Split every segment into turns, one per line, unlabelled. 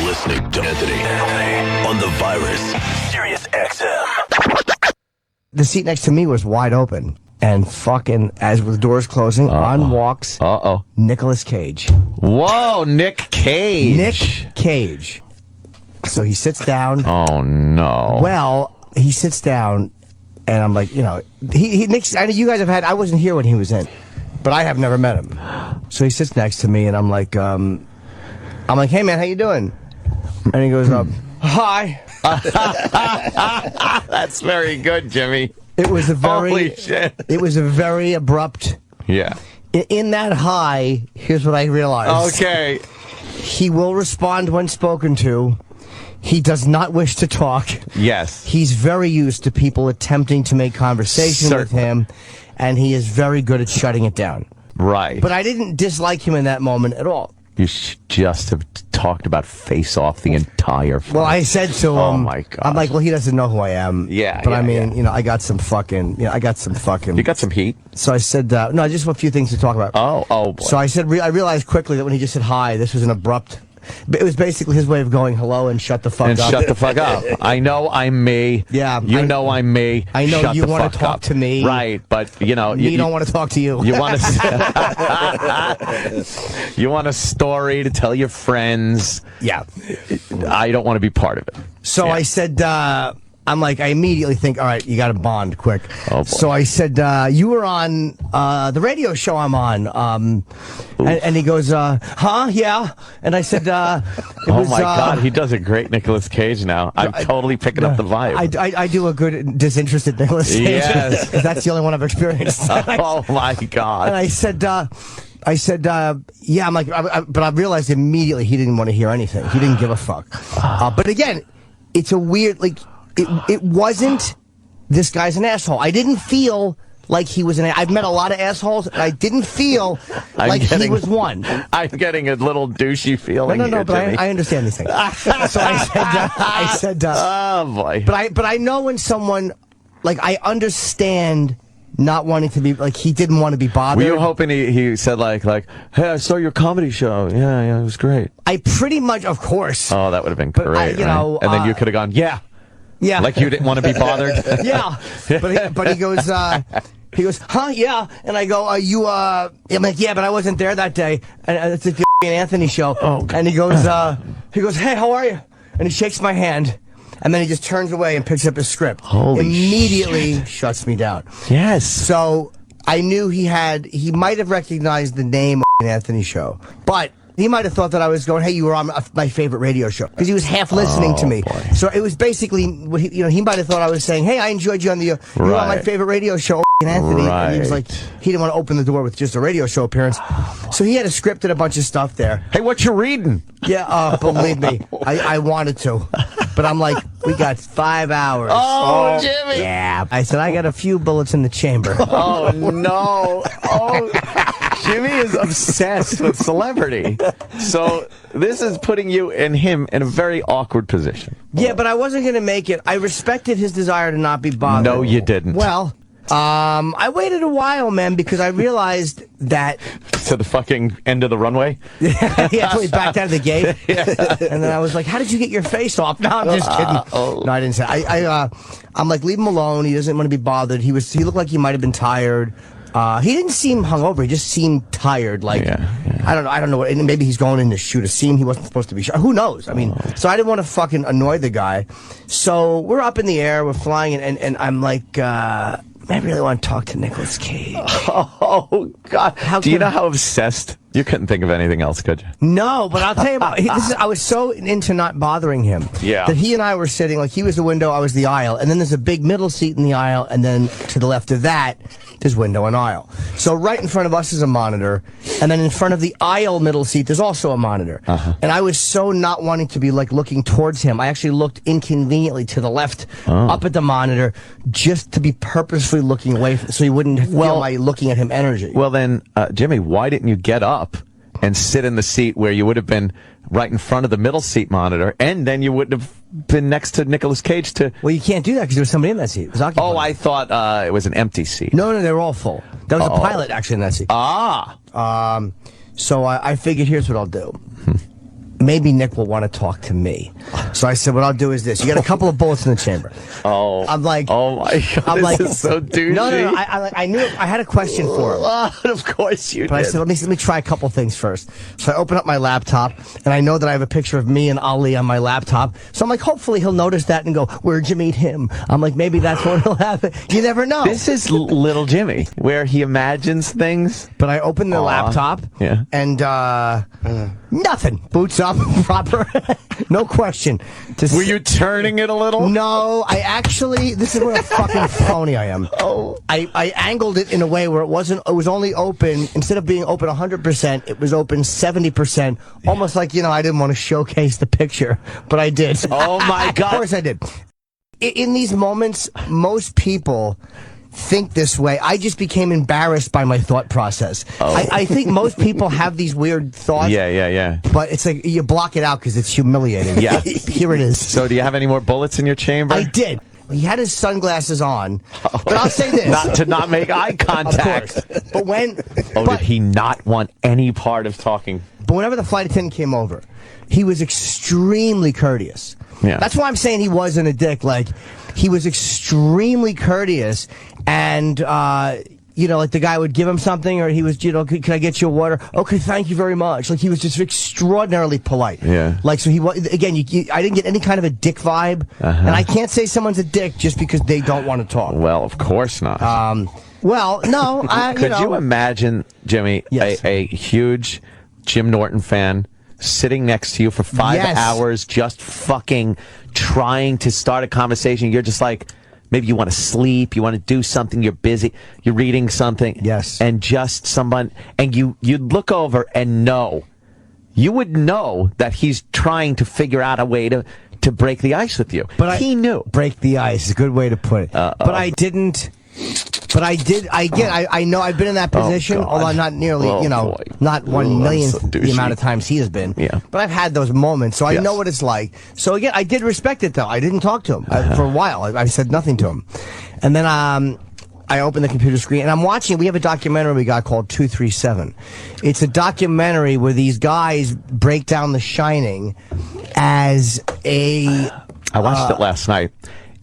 listening to Anthony on the Virus, Sirius XM.
The seat next to me was wide open. And fucking, as with doors closing, on walks Nicolas Cage.
Whoa, Nick Cage.
Nick Cage. So he sits down.
Oh, no.
Well, he sits down, and I'm like, you know, Nick, I know you guys have had, I wasn't here when he was in, but I have never met him. So he sits next to me, and I'm like, hey man, how you doing? And he goes, hi.
That's very good, Jimmy.
It was a very,
holy shit.
It was a very abrupt.
Yeah.
In that hi, here's what I realized.
Okay.
He will respond when spoken to. He does not wish to talk.
Yes.
He's very used to people attempting to make conversation with him, and he is very good at shutting it down.
Right.
But I didn't dislike him in that moment at all.
You should just have talked about Face Off the entire film.
Well, I said to him,
oh my God.
I'm like, well, he doesn't know who I am.
Yeah.
But I mean, you know, I got some fucking. You got some heat. So I said, no, just a few things to talk about.
Oh boy.
So I said, I realized quickly that when he just said hi, this was an abrupt. It was basically his way of going hello and shut the fuck up.
And shut the fuck up. I know I'm me.
Yeah.
You know I'm me.
I know
shut
you
the
want
fuck
to talk
up.
to me.
Right, but you know.
You don't want to talk to you.
You want to. You want a story to tell your friends.
Yeah.
I don't want to be part of it.
So I said, I'm like, I immediately think, all right, you got to bond quick.
Oh, boy.
So I said, you were on the radio show I'm on. And he goes, huh? Yeah. And I said,
oh my God, he does a great Nicolas Cage now. I'm totally picking up the vibe.
I do a good disinterested Nicolas Cage.
Yes.
That's the only one I've experienced.
Oh my God.
And I said, yeah, I'm like, but I realized immediately he didn't want to hear anything. He didn't give a fuck. But again, it's a weird, like, it wasn't, this guy's an asshole. I didn't feel like he was I've met a lot of assholes, and I didn't feel like he was one.
I'm getting a little douchey feeling.
No, but I understand these things. So I said,
oh boy.
But I know when someone, like, I understand not wanting to be, like, he didn't want to be bothered.
Were you hoping he said like, hey, I saw your comedy show. Yeah, it was great.
I pretty much, of course.
Oh, that would have been great.
You know,
and then you could have gone, yeah. Like you didn't want to be bothered?
Yeah. But he goes, huh, yeah. And I go, I'm like, yeah, but I wasn't there that day. And it's the Anthony show.
Oh, God.
And he goes, hey, how are you? And he shakes my hand. And then he just turns away and picks up his script. Immediately shuts me down.
Yes.
So I knew he might have recognized the name Anthony show. But he might have thought that I was going, hey, you were on my favorite radio show. Because he was half listening to me.
Boy.
So it was basically, he might have thought I was saying, hey, I enjoyed you on you were on my favorite radio show, Anthony.
Right.
And he was like, he didn't want to open the door with just a radio show appearance. So he had a script and a bunch of stuff there.
Hey, what you reading?
Yeah, believe me, I wanted to. But I'm like, we got 5 hours.
Oh, Jimmy.
Yeah. I said, I got a few bullets in the chamber.
Oh, no. Oh, Jimmy is obsessed with celebrity. So this is putting you and him in a very awkward position.
Yeah, but I wasn't going to make it. I respected his desire to not be bothered.
No, you didn't.
Well, I waited a while, man, because I realized that...
To the fucking end of the runway?
Yeah, we backed out of the gate. And then I was like, how did you get your face off? No, I'm just kidding. No, I didn't say. I'm like, leave him alone. He doesn't want to be bothered. He looked like he might have been tired. He didn't seem hungover. He just seemed tired. Like, I don't know. Maybe he's going in to shoot a scene he wasn't supposed to be shooting. Who knows? I mean, so I didn't want to fucking annoy the guy. So we're up in the air. We're flying, and I'm like, I really want to talk to Nicolas Cage.
Oh, God. Do you know how obsessed? You couldn't think of anything else, could you?
No, but I'll tell you about I was so into not bothering him that he and I were sitting, like, he was the window, I was the aisle, and then there's a big middle seat in the aisle, and then to the left of that, there's window and aisle. So right in front of us is a monitor, and then in front of the aisle middle seat, there's also a monitor. And I was so not wanting to be, like, looking towards him. I actually looked inconveniently to the left, up at the monitor, just to be purposefully looking away, so he wouldn't feel my looking at him energy.
Well, then, Jimmy, why didn't you get up and sit in the seat where you would have been right in front of the middle seat monitor, and then you wouldn't have been next to Nicolas Cage to...
Well, you can't do that because there was somebody in that seat. It was occupied.
Oh, I thought it was an empty seat.
No, they were all full. There was a pilot actually in that seat.
Ah.
So I figured, here's what I'll do. maybe Nick will want to talk to me. So I said, what I'll do is this. You got a couple of bullets in the chamber.
Oh.
I'm like,
oh my God, this is so douchey.
No. I knew I had a question for him.
Of course you did.
But I said, let me try a couple things first. So I open up my laptop, and I know that I have a picture of me and Ali on my laptop. So I'm like, hopefully he'll notice that and go, where'd you meet him? I'm like, maybe that's what will happen. You never know.
This is little Jimmy, where he imagines things.
But I opened the laptop, and nothing. Boots up, proper. No question.
Were you turning it a little?
No, I actually, this is what a fucking phony I am. I angled it in a way where it was only open, instead of being open 100%, it was open 70%, almost like, I didn't want to showcase the picture, but I did.
Oh my God.
Of course I did. In these moments, most people think this way. I just became embarrassed by my thought process. I think most people have these weird thoughts.
Yeah.
But it's like you block it out because it's humiliating.
Yeah.
Here it is.
So do you have any more bullets in your chamber?
I did. He had his sunglasses on. But I'll say this.
To not make eye contact.
Of course. But when...
did he not want any part of talking?
But whenever the flight attendant came over, he was extremely courteous.
Yeah.
That's why I'm saying he wasn't a dick. Like, he was extremely courteous, and, like the guy would give him something, or he was, can I get you a water? Okay, thank you very much. Like, he was just extraordinarily polite.
Yeah.
Like, so he was, again, I didn't get any kind of a dick vibe, and I can't say someone's a dick just because they don't want to talk.
Well, of course not.
Well, no,
Could you imagine, Jimmy, a huge Jim Norton fan sitting next to you for 5 hours just fucking trying to start a conversation? You're just like, maybe you want to sleep, you want to do something, you're busy, you're reading something.
Yes.
And just someone, and you'd look over and you would know that he's trying to figure out a way to break the ice with you. But he knew.
Break the ice is a good way to put it. But I didn't. But I did. I know I've been in that position, although not nearly, not 1 millionth the amount of times he has been.
Yeah.
But I've had those moments, so I know what it's like. So again, I did respect it, though. I didn't talk to him for a while. I said nothing to him, and then I opened the computer screen and I'm watching. We have a documentary we got called 237. It's a documentary where these guys break down The Shining as a.
I watched it last night.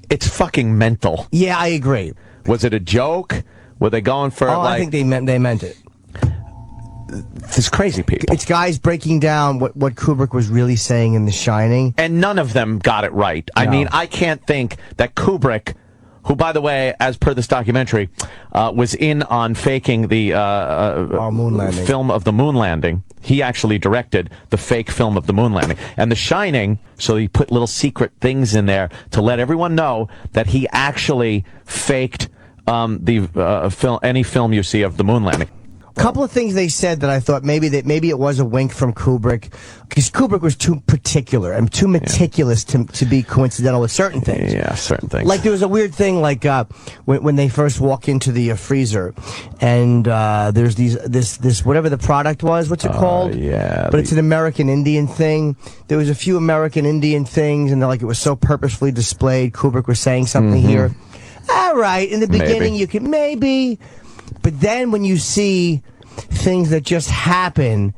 It's fucking mental.
Yeah, I agree.
Was it a joke? Were they going for
I think they meant it.
There's crazy people.
It's guys breaking down what Kubrick was really saying in The Shining.
And none of them got it right. No. I mean, I can't think that Kubrick, who, by the way, as per this documentary, was in on faking the
moon landing.
Film of the moon landing. He actually directed the fake film of the moon landing. And The Shining, so he put little secret things in there to let everyone know that he actually faked any film you see of the moon landing.
A couple of things they said that I thought maybe it was a wink from Kubrick, because Kubrick was too particular and too meticulous to be coincidental with certain things.
Yeah, certain things.
Like there was a weird thing, like when they first walk into the freezer, and there's this whatever the product was. What's it called?
Yeah,
but it's an American Indian thing. There was a few American Indian things, and it was so purposefully displayed. Kubrick was saying something here. All right, in the beginning you could maybe. But then when you see things that just happen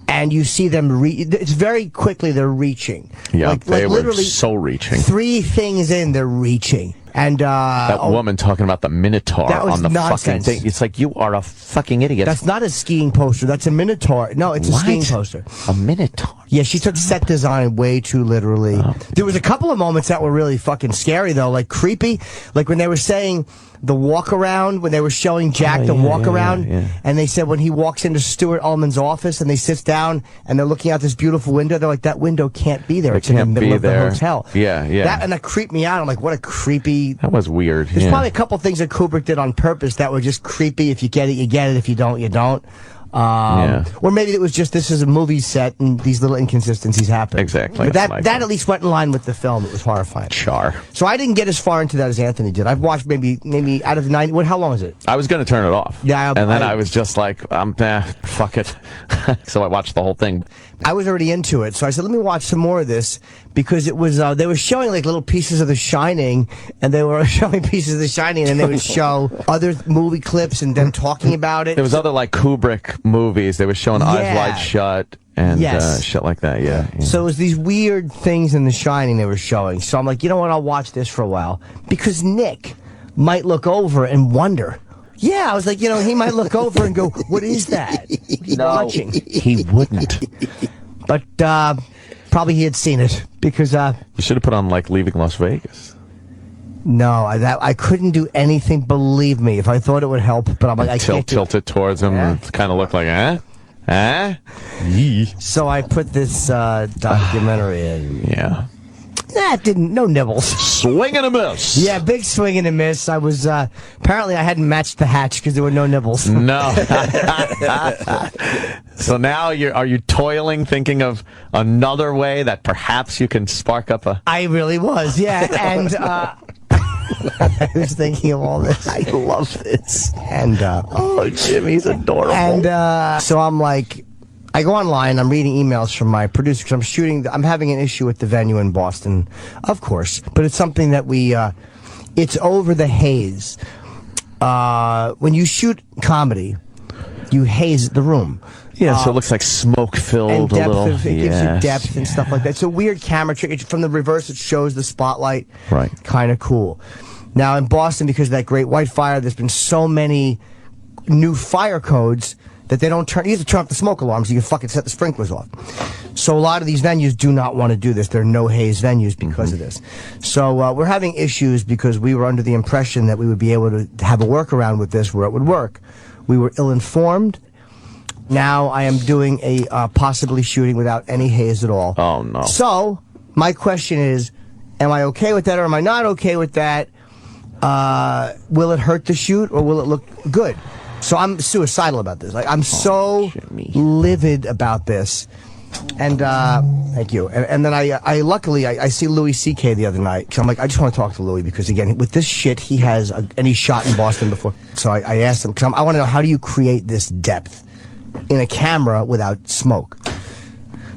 and you see them, it's very quickly they're reaching.
Yeah, they were so reaching.
3 things in, they're reaching. And
that woman talking about the Minotaur on the
nonsense.
fucking thing. It's like, you are a fucking idiot.
That's not a skiing poster. That's a Minotaur. No, it's a skiing poster.
A Minotaur?
Yeah, she took set design way too literally. There was a couple of moments that were really fucking scary, though, like creepy. Like when they were saying the walk around, when they were showing Jack the walk around, and they said when he walks into Stuart Ullman's office and they sits down and they're looking out this beautiful window, they're like, that window can't be there. It's in the middle of the hotel.
Yeah.
That creeped me out. I'm like, what a creepy.
That was weird.
There's probably a couple things that Kubrick did on purpose that were just creepy. If you get it, you get it. If you don't, you don't. Or maybe it was just this is a movie set and these little inconsistencies happen.
Exactly.
But that at least went in line with the film. It was horrifying.
Char.
So I didn't get as far into that as Anthony did. I've watched maybe out of 90. How long is it?
I was going to turn it off.
Yeah.
And then I was just like, fuck it. So I watched the whole thing.
I was already into it, so I said, let me watch some more of this, because it was, they were showing like little pieces of The Shining, and they were showing pieces of The Shining, and then they would show other movie clips and them talking about it.
There was other like Kubrick movies. They were showing Eyes Wide Shut and shit like that, yeah.
So it was these weird things in The Shining they were showing. So I'm like, you know what, I'll watch this for a while, because Nick might look over and wonder. Yeah, I was like, he might look over and go, what is that? He's watching.
He wouldn't.
But probably he had seen it, because
you should have put on like Leaving Las Vegas.
No, I couldn't do anything. Believe me, if I thought it would help, but I'm like, I can't
tilt it towards him and kind of look like,
So I put this documentary in.
Yeah.
No nibbles.
Swing and a miss.
Yeah, big swing and a miss. I was, apparently I hadn't matched the hatch because there were no nibbles.
No. So now are you toiling, thinking of another way that perhaps you can spark up a...
I really was, yeah. And, I was thinking of all this.
I love this.
And,
oh, Jimmy's adorable.
And, so I'm like, I go online, I'm reading emails from my producer, because I'm having an issue with the venue in Boston, of course, but it's something that it's over the haze. When you shoot comedy, you haze the room.
Yeah, so it looks like smoke-filled a little.
It gives you depth and stuff like that. It's a weird camera trick. From the reverse, it shows the spotlight.
Right.
Kind of cool. Now, in Boston, because of that Great White Fire, there's been so many new fire codes that they don't turn. You have to turn off the smoke alarms. You can fucking set the sprinklers off. So a lot of these venues do not want to do this. They're no haze venues because of this. So we're having issues because we were under the impression that we would be able to have a workaround with this where it would work. We were ill-informed. Now I am doing a possibly shooting without any haze at all.
Oh, no.
So my question is, am I okay with that or am I not okay with that? Will it hurt the shoot or will it look good? So I'm suicidal about this. Like, I'm so livid about this. And, thank you. And then I luckily, I see Louis C.K. the other night. So I'm like, I just want to talk to Louis because, again, with this shit, he has, and he's shot in Boston before. So I asked him, because I want to know, how do you create this depth in a camera without smoke?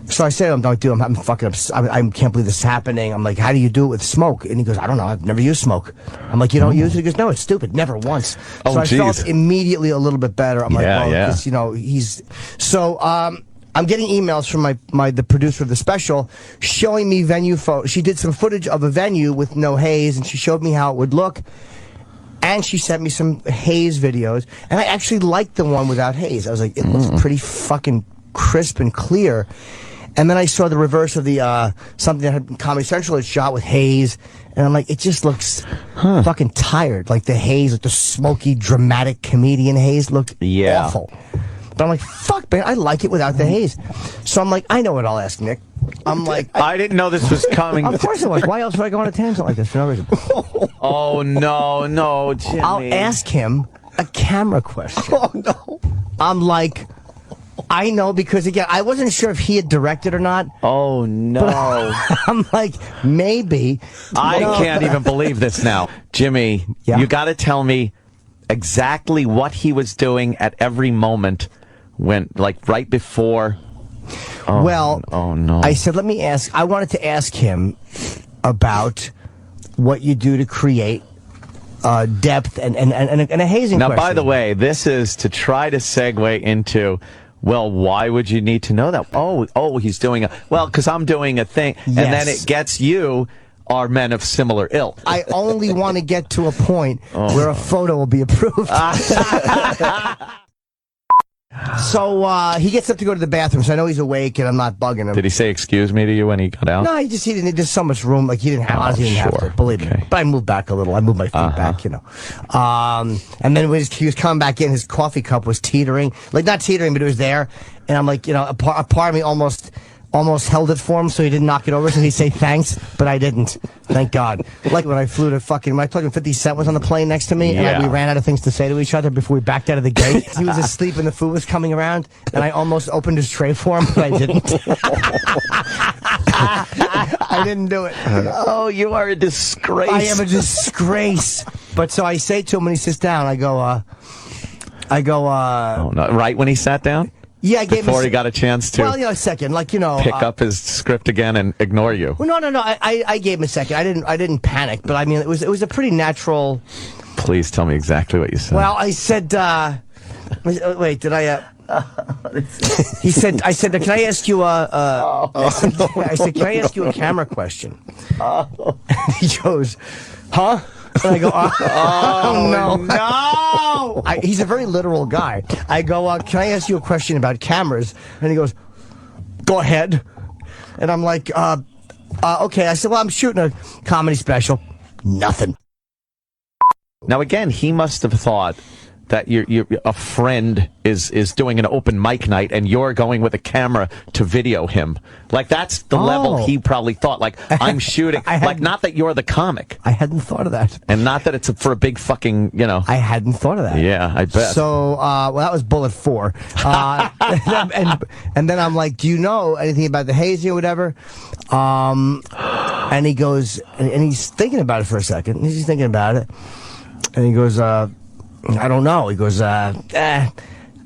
So I said to him, don't do it. I'm fucking I can't believe this is happening. I'm like, how do you do it with smoke? And he goes, I don't know. I've never used smoke. I'm like, you don't use it? He goes, no, it's stupid. Never once.
Oh,
so I felt immediately a little bit better. I'm like, well, you know, he's... So, I'm getting emails from the producer of the special showing me venue photos. She did some footage of a venue with no haze, and she showed me how it would look. And she sent me some haze videos. And I actually liked the one without haze. I was like, it looks pretty fucking crisp and clear. And then I saw the reverse of the something that had Comedy Central had shot with haze, and I'm like, it just looks fucking tired. Like the haze, like the smoky, dramatic comedian haze looked awful. But I'm like, fuck, man, I like it without the haze. So I'm like, I know what I'll ask Nick. I'm like,
I didn't know this was coming.
Of course it was. Why else would I go on a tangent like this for no reason?
Oh no, Jimmy.
I'll ask him a camera question.
Oh no.
I'm like, I know, because again, I wasn't sure if he had directed or not.
Oh no.
I'm like, maybe.
I can't even believe this now. Jimmy, you got to tell me exactly what he was doing at every moment when, like, right before. Oh,
well,
oh no.
I said, let me ask. I wanted to ask him about what you do to create depth and a hazing
now,
question.
by the way, this is to try to segue into, well, why would you need to know that? Oh, he's doing a, well, because I'm doing a thing.
Yes.
And then it gets you, are men of similar ilk.
I only want to get to a point where a photo will be approved. So he gets up to go to the bathroom, so I know he's awake and I'm not bugging him.
Did he say excuse me to you when he got out?
No, he didn't. There's so much room. Like, he didn't have, honestly, he didn't have to, believe me. But I moved back a little. I moved my feet back, you know. And then when he was coming back in, his coffee cup was teetering. Like, not teetering, but it was there. And I'm like, you know, a part of me almost held it for him so he didn't knock it over, so he'd say thanks, but I didn't. Thank God. Like when I flew to when I told him 50 Cent was on the plane next to me, and we ran out of things to say to each other before we backed out of the gate. He was asleep and the food was coming around, and I almost opened his tray for him, but I didn't. I didn't do it.
Oh, you are a disgrace.
I am a disgrace. But so I say to him when he sits down, I go,
oh, no. Right when he sat down?
Yeah, I gave
before he got a chance to.
Well, a second,
pick up his script again and ignore you.
Well, no. I gave him a second. I didn't panic, but I mean, it was a pretty natural.
Please tell me exactly what you said.
Well, I said. Wait, did I? He said. I said, can I ask you I said, can I ask you a camera question? He goes, huh? And I go, no. He's a very literal guy. I go, can I ask you a question about cameras? And he goes, go ahead. And I'm like, okay. I said, well, I'm shooting a comedy special. Nothing.
Now, again, he must have thought that a friend is doing an open mic night and you're going with a camera to video him. Like, that's the level he probably thought. Like, I'm shooting. Like, not that you're the comic.
I hadn't thought of that.
And not that it's for a big fucking,
I hadn't thought of that.
Yeah, I bet.
So, well, that was bullet 4. And then I'm like, do you know anything about the hazing or whatever? And he goes, and he's thinking about it for a second. He's thinking about it. And he goes, I don't know. He goes, I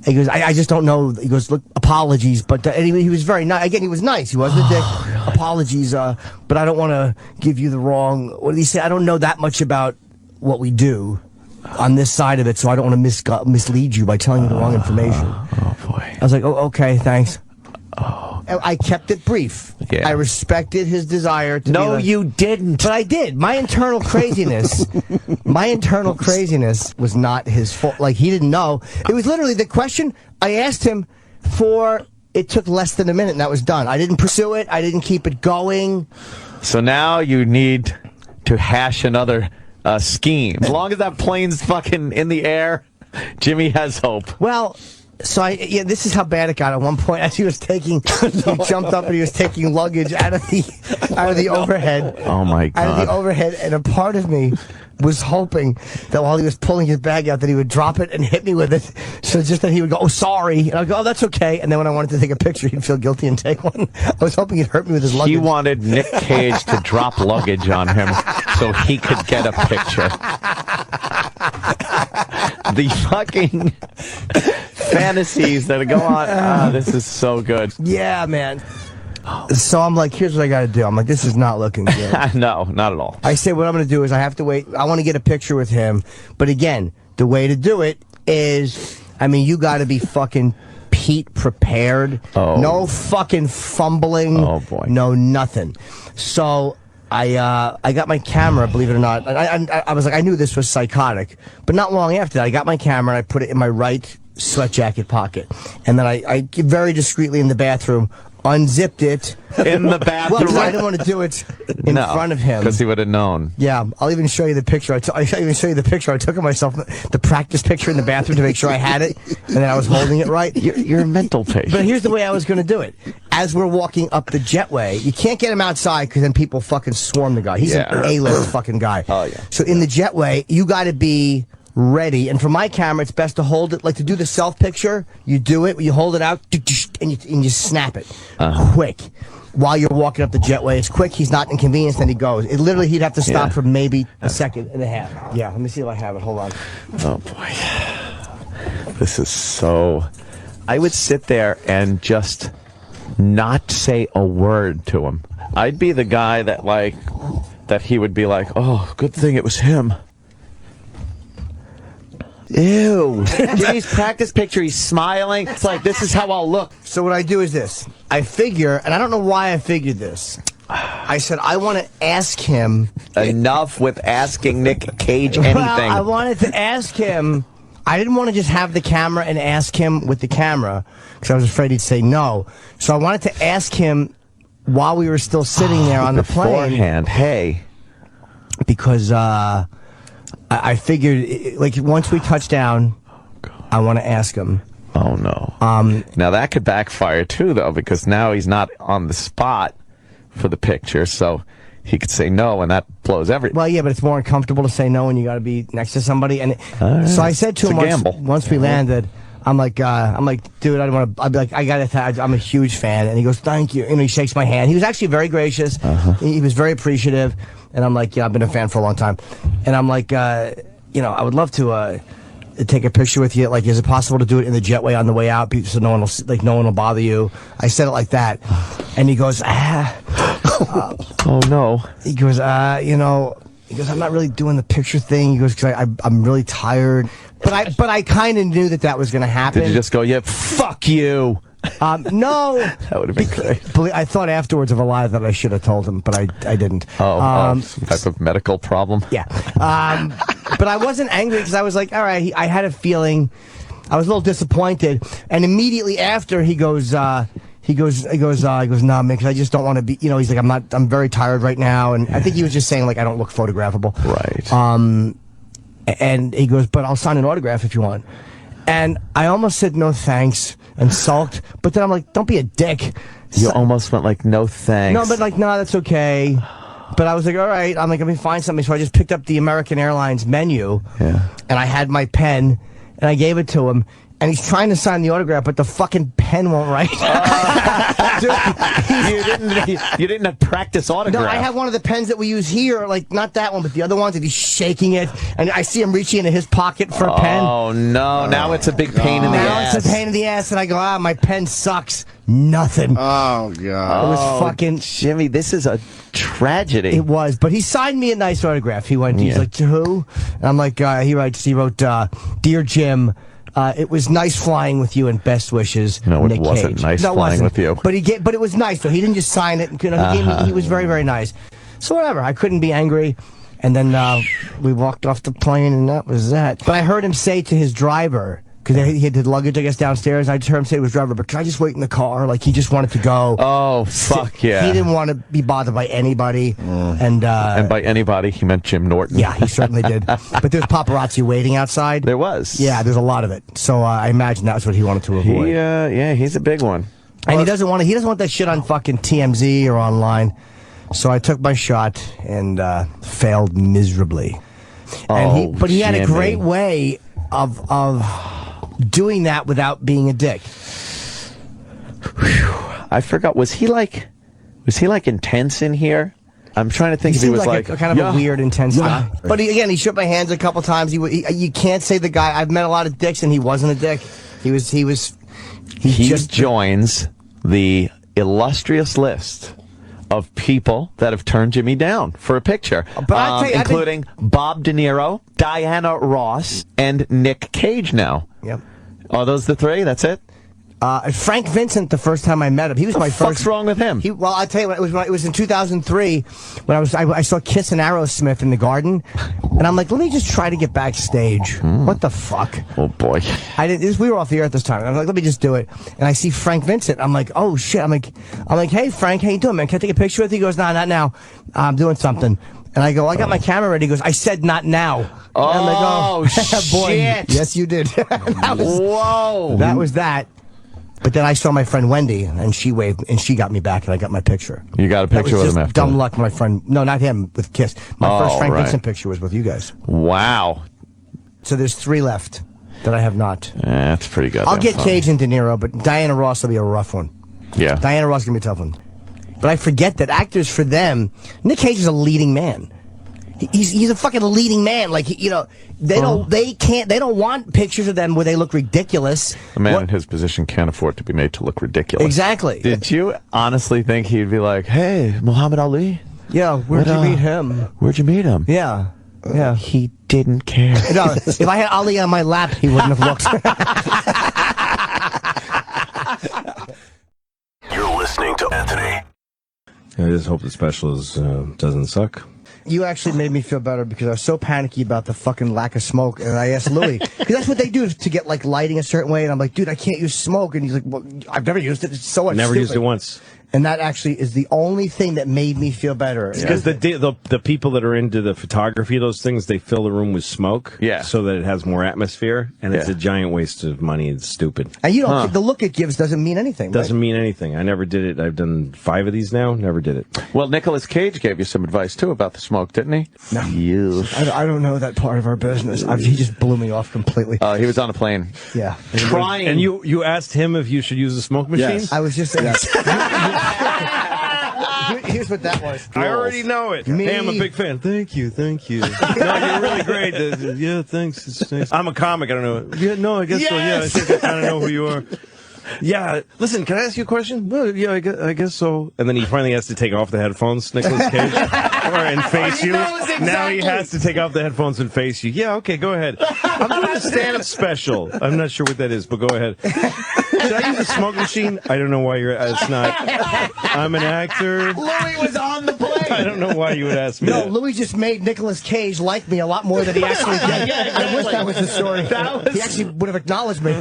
just don't know. He goes, look, apologies, but he was very nice. Again, he was nice. He wasn't a dick. Apologies, but I don't want to give you the wrong. What did he say? I don't know that much about what we do on this side of it, so I don't want to mislead you by telling you the wrong information.
Oh boy.
I was like, oh, okay, thanks. I kept it brief.
Yeah.
I respected his desire to
No, you didn't.
But I did. My internal craziness was not his fault. Like, he didn't know. It was literally the question I asked him for. It took less than a minute, and that was done. I didn't pursue it. I didn't keep it going.
So now you need to hash another scheme. As long as that plane's fucking in the air, Jimmy has hope.
Well, so this is how bad it got. At one point, as he jumped up and he was taking luggage out of the overhead.
Oh my God!
Out of the overhead, and a part of me was hoping that while he was pulling his bag out, that he would drop it and hit me with it. So just that he would go, "Oh, sorry," and I'd go, "Oh, that's okay." And then when I wanted to take a picture, he'd feel guilty and take one. I was hoping he'd hurt me with his luggage.
He wanted Nick Cage to drop luggage on him so he could get a picture. The fucking fantasies that go on. This is so good.
Yeah, man. So I'm like, here's what I got to do. I'm like, this is not looking good.
No, not at all.
I say, what I'm going to do is I have to wait. I want to get a picture with him. But again, the way to do it is, I mean, you got to be fucking Pete prepared.
Oh.
No fucking fumbling.
Oh, boy.
No nothing. So I got my camera, believe it or not. I was like, I knew this was psychotic. But not long after that, I got my camera and I put it in my right sweat jacket pocket. And then I very discreetly in the bathroom unzipped it.
In the bathroom?
Well, I didn't want to do it in front of him.
Because he would have known.
Yeah, I'll even show you the picture. I'll even show you the picture I took of myself, the practice picture in the bathroom to make sure I had it, and then I was holding it right.
You're a mental patient.
But here's the way I was going to do it. As we're walking up the jetway, you can't get him outside because then people fucking swarm the guy. He's an A-list fucking guy.
Oh, yeah.
So in the jetway, you got to be ready. And for my camera, it's best to hold it. Like to do the self picture, you do it, you hold it out, and you snap it quick. While you're walking up the jetway, it's quick. He's not inconvenienced, then he goes. It literally, he'd have to stop for maybe a second and a half. Yeah, let me see if I have it. Hold on.
Oh boy, this is so. I would sit there and just not say a word to him. I'd be the guy that he would be like, "Oh, good thing it was him." Ew. Jimmy's practice picture, he's smiling. It's like, this is how I'll look.
So what I do is this. I figure, and I don't know why I figured this. I said, I want to ask him.
Enough with asking Nick Cage anything.
Well, I wanted to ask him. I didn't want to just have the camera and ask him with the camera, because I was afraid he'd say no. So I wanted to ask him while we were still sitting there on the plane.
Beforehand, hey.
Because, I figured, like, once we touch down, I want to ask him.
Oh, no. Now, that could backfire, too, though, because now he's not on the spot for the picture, so he could say no, and that blows everything.
Well, yeah, but it's more uncomfortable to say no when you got to be next to somebody. And so I said to him once we landed, I'm like, dude, I don't want to. I'd be like, I'm a huge fan. And he goes, thank you. And he shakes my hand. He was actually very gracious. He was very appreciative. And I'm like, yeah, I've been a fan for a long time. And I'm like, I would love to take a picture with you? Like, is it possible to do it in the jetway on the way out, so no one will bother you? I said it like that, and he goes,
oh no.
He goes, he goes, I'm not really doing the picture thing. He goes, because I'm really tired. But I kind of knew that was going to happen.
Did you just go, yeah, fuck you?
No.
That would have been great.
I thought afterwards of a lie that I should have told him, but I didn't.
Some type of medical problem?
Yeah. But I wasn't angry because I was like, all right, I had a feeling. I was a little disappointed. And immediately after, he goes, nah, man, because I just don't want to be, he's like, I'm very tired right now. And I think he was just saying, like, I don't look photographable.
Right.
And he goes, but I'll sign an autograph if you want. And I almost said no thanks and sulked, but then I'm like, don't be a dick.
You almost went like, no thanks.
No, but like, no, that's okay. But I was like, all right, I'm like, let me find something. So I just picked up the American Airlines menu, and I had my pen, and I gave it to him. And he's trying to sign the autograph, but the fucking pen won't write.
Dude, you didn't have practice autograph.
No, I have one of the pens that we use here, like not that one, but the other ones. And he's shaking it, and I see him reaching into his pocket for a pen.
Oh no! Now it's a big pain in the ass.
Now it's a pain in the ass, and I go, my pen sucks. Nothing.
Oh god!
It was fucking
Jimmy. This is a tragedy.
It was, but he signed me a nice autograph. He's like, to who? And I'm like, he wrote, Dear Jim. It was nice flying with you and best wishes.
No,
Nick
it wasn't
Cage.
nice
No, it
flying
wasn't.
with you.
But it was nice though. He didn't just sign it. He was very, very nice. So whatever. I couldn't be angry. And then we walked off the plane, and that was that. But I heard him say to his driver, because he had the luggage, I guess, downstairs. I just heard him say to his driver, but can I just wait in the car? Like, he just wanted to go.
Oh, fuck yeah.
He didn't want to be bothered by anybody. And
by anybody, he meant Jim Norton.
Yeah, he certainly did. But there's paparazzi waiting outside.
There was.
Yeah, there's a lot of it. So I imagine that's what he wanted to avoid.
He's a big one.
And he doesn't want that shit on fucking TMZ or online. So I took my shot and failed miserably. But he had a great way of doing that without being a dick.
I forgot. Was he like intense in here? I'm trying to think if he was like
kind of a weird, intense guy. But he shook my hands a couple times. You can't say the guy. I've met a lot of dicks, and he wasn't a dick. He just
joins the illustrious list of people that have turned Jimmy down for a picture, including Bob De Niro, Diana Ross, and Nick Cage now.
Yep.
Are those the three? That's it?
Frank Vincent, the first time I met him, he was my first.
What's wrong with him?
Well, I'll tell you what, it was in 2003 when I saw Kiss and Aerosmith in the Garden, and I'm like, let me just try to get backstage. What the fuck?
Oh boy.
We were off the air at this time. I'm like, let me just do it. And I see Frank Vincent. I'm like, oh shit. I'm like, hey Frank, how you doing, man? Can I take a picture with you? He goes, nah, not now. I'm doing something. And I go, I got my camera ready. He goes, I said not now.
Oh,
and I'm like, boy,
shit.
Yes, you did.
Whoa.
That was that. But then I saw my friend Wendy, and she waved, and she got me back, and I got my picture.
You got a picture with him after?
Dumb luck, my friend. No, not him, with Kiss. My first Frank Vincent picture was with you guys.
Wow.
So there's 3 left that I have not.
That's pretty good.
I'll get Cage and De Niro, but Diana Ross will be a rough one.
Yeah.
Diana Ross is going to be a tough one. But I forget that actors, for them, Nick Cage is a leading man. He's a fucking leading man. Like, they don't want pictures of them where they look ridiculous.
A man in his position can't afford to be made to look ridiculous.
Exactly.
Did you honestly think he'd be like, hey, Muhammad Ali?
Yeah, where'd you meet him?
Where'd you meet him?
Yeah. Yeah.
He didn't care.
No, if I had Ali on my lap, he wouldn't have looked.
You're listening to Anthony.
I just hope the special doesn't suck.
You actually made me feel better because I was so panicky about the fucking lack of smoke, and I asked Louis because that's what they do to get like lighting a certain way, and I'm like, dude, I can't use smoke, and he's like, well, I've never used it. It's so much.
Never used it once.
And that actually is the only thing that made me feel better.
Because the people that are into the photography of those things, they fill the room with smoke, so that it has more atmosphere, and it's a giant waste of money. It's stupid.
And you don't. The look it gives doesn't mean anything.
Doesn't mean anything. I never did it. I've done 5 of these now. Never did it.
Well, Nicolas Cage gave you some advice too about the smoke, didn't he?
No,
you.
I don't know that part of our business. He just blew me off completely.
He was on a plane.
Yeah,
trying.
And you asked him if you should use a smoke machine.
Yes. I was just. Here's what that was.
I already know it. Hey, I'm a big fan. Thank you. No, you're really great. Yeah, thanks. It's nice. I'm a comic. I don't know. Yeah, no, I guess so. Yeah, I think I kind of know who you are. Yeah, listen, can I ask you a question? Well, yeah, I guess so. And then he finally has to take off the headphones, Nicolas Cage, and face you. Exactly. Now he has to take off the headphones and face you. Yeah, okay, go ahead. I'm doing a stand-up special. I'm not sure what that is, but go ahead. Should I use a smoke machine? I don't know why you're. It's not. I'm an actor.
Louis was on the plane.
I don't know why you would ask me.
No,
that.
Louis just made Nicolas Cage like me a lot more than he actually did. I wish that was the story. He actually would have acknowledged me.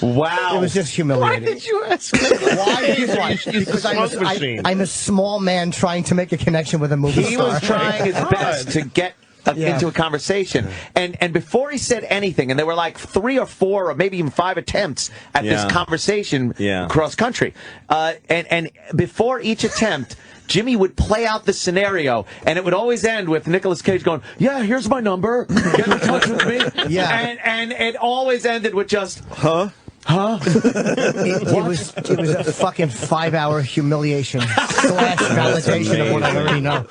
Wow.
It was just humiliating.
Why did you ask me?
Why? Because I'm a small man trying to make a connection with a movie star.
He was trying his best to get into a conversation. And before he said anything, and there were like 3 or 4 or maybe even 5 attempts at this conversation cross country. And before each attempt, Jimmy would play out the scenario, and it would always end with Nicolas Cage going, "Yeah, here's my number. Get in touch with me." And it always ended with just, Huh?
It was a fucking 5-hour humiliation / validation of what I already know.